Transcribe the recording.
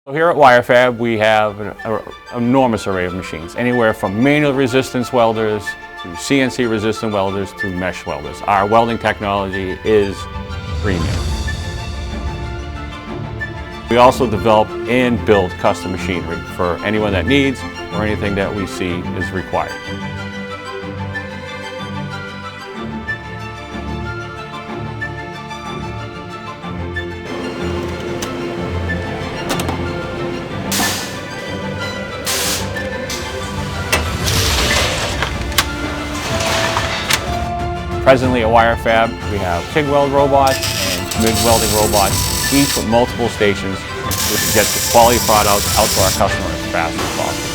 So here at Wirefab, we have an enormous array of machines, anywhere from manual resistance welders to CNC resistant welders to mesh welders. Our welding technology is premium. We also develop and build custom machinery for anyone that needs or anything that we see is required. Presently at Wirefab, we have TIG weld robots and MIG welding robots, each with multiple stations, which get the quality product out to our customers as fast as possible.